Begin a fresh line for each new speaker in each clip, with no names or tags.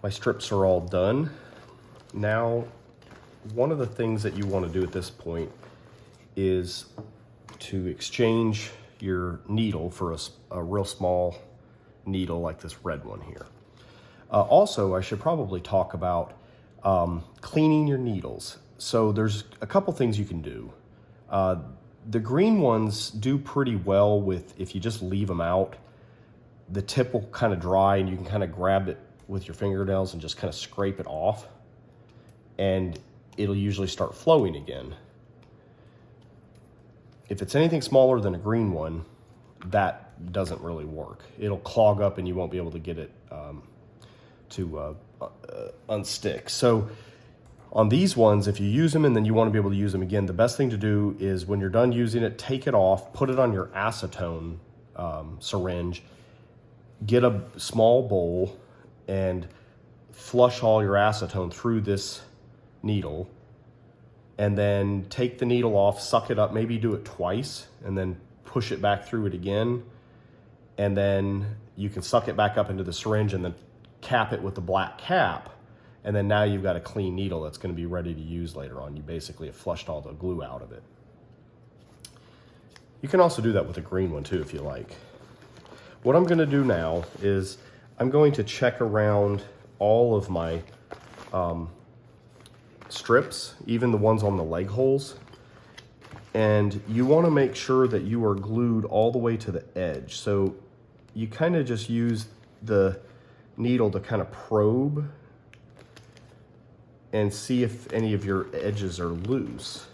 My strips are all done. Now, one of the things that you want to do at this point is to exchange your needle for a real small needle like this red one here. Also, I should probably talk about cleaning your needles. So there's a couple things you can do. The green ones do pretty well with, if you just leave them out, the tip will kind of dry and you can kind of grab it with your fingernails and just kind of scrape it off, and it'll usually start flowing again. If it's anything smaller than a green one, that doesn't really work. It'll clog up and you won't be able to get it to unstick. So on these ones, if you use them and then you want to be able to use them again, the best thing to do is when you're done using it, take it off, put it on your acetone syringe, get a small bowl and flush all your acetone through this needle, and then take the needle off, suck it up, maybe do it twice, and then push it back through it again. And then you can suck it back up into the syringe and then cap it with the black cap. And then now you've got a clean needle that's going to be ready to use later on. You basically have flushed all the glue out of it. You can also do that with a green one too if you like. What I'm going to do now is I'm going to check around all of my strips, even the ones on the leg holes. And you want to make sure that you are glued all the way to the edge. So you kind of just use the needle to kind of probe and see if any of your edges are loose.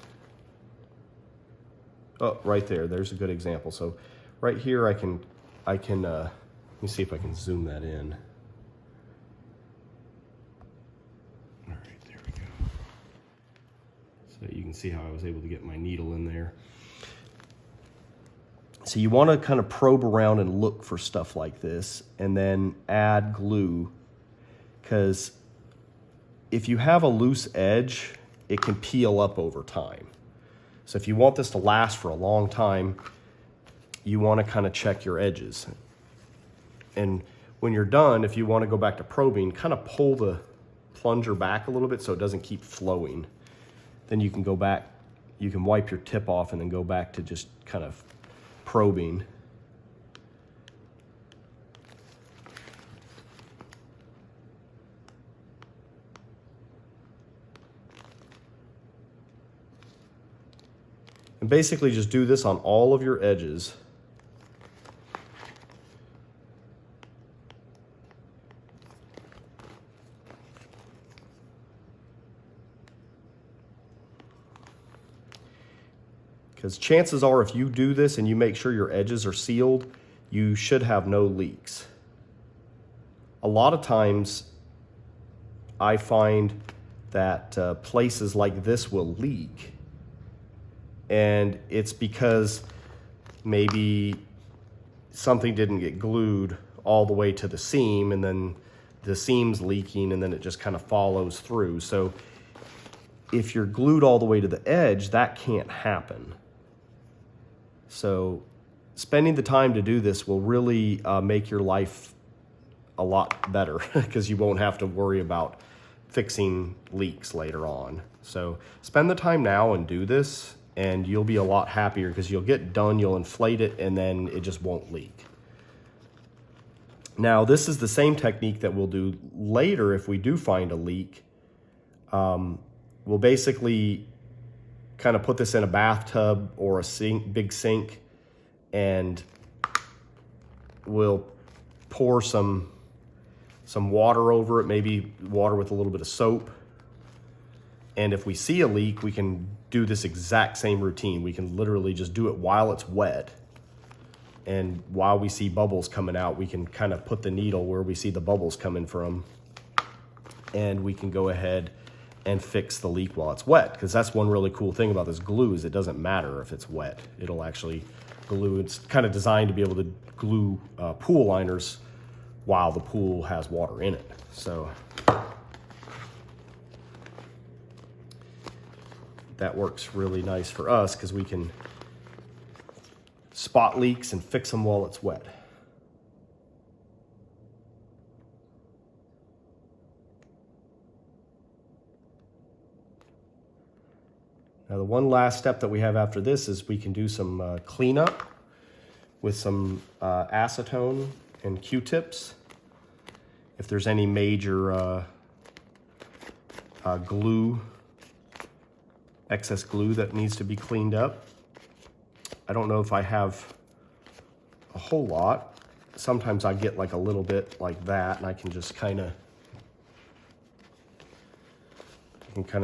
Oh, right there, there's a good example. So right here I can let me see if I can zoom that in. All right, there we go. So you can see how I was able to get my needle in there. So you want to kind of probe around and look for stuff like this and then add glue, because if you have a loose edge, it can peel up over time. So if you want this to last for a long time, you want to kind of check your edges. And when you're done, if you want to go back to probing, kind of pull the plunger back a little bit so it doesn't keep flowing. Then you can go back, you can wipe your tip off and then go back to just kind of probing. And basically just do this on all of your edges. Because chances are if you do this and you make sure your edges are sealed, you should have no leaks. A lot of times I find that places like this will leak. And it's because maybe something didn't get glued all the way to the seam and then the seam's leaking and then it just kind of follows through. So if you're glued all the way to the edge, that can't happen. So spending the time to do this will really make your life a lot better because you won't have to worry about fixing leaks later on. So spend the time now and do this, and you'll be a lot happier because you'll get done, you'll inflate it, and then it just won't leak. Now, this is the same technique that we'll do later if we do find a leak. We'll basically kind of put this in a bathtub or a sink, big sink, and we'll pour some water over it, maybe water with a little bit of soap. And if we see a leak, we can do this exact same routine. We can literally just do it while it's wet. And while we see bubbles coming out, we can kind of put the needle where we see the bubbles coming from. And we can go ahead and fix the leak while it's wet. Because that's one really cool thing about this glue is it doesn't matter if it's wet. It'll actually glue. It's kind of designed to be able to glue pool liners while the pool has water in it. So that works really nice for us because we can spot leaks and fix them while it's wet. Now the one last step that we have after this is we can do some cleanup with some acetone and Q-tips. If there's any major glue, excess glue that needs to be cleaned up. I don't know if I have a whole lot. Sometimes I get like a little bit like that, and I can just kind of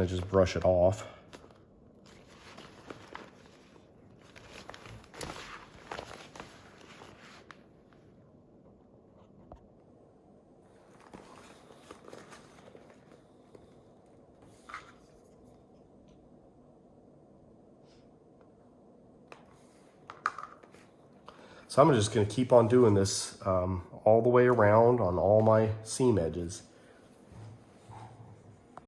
just brush it off. So I'm just going to keep on doing this all the way around on all my seam edges.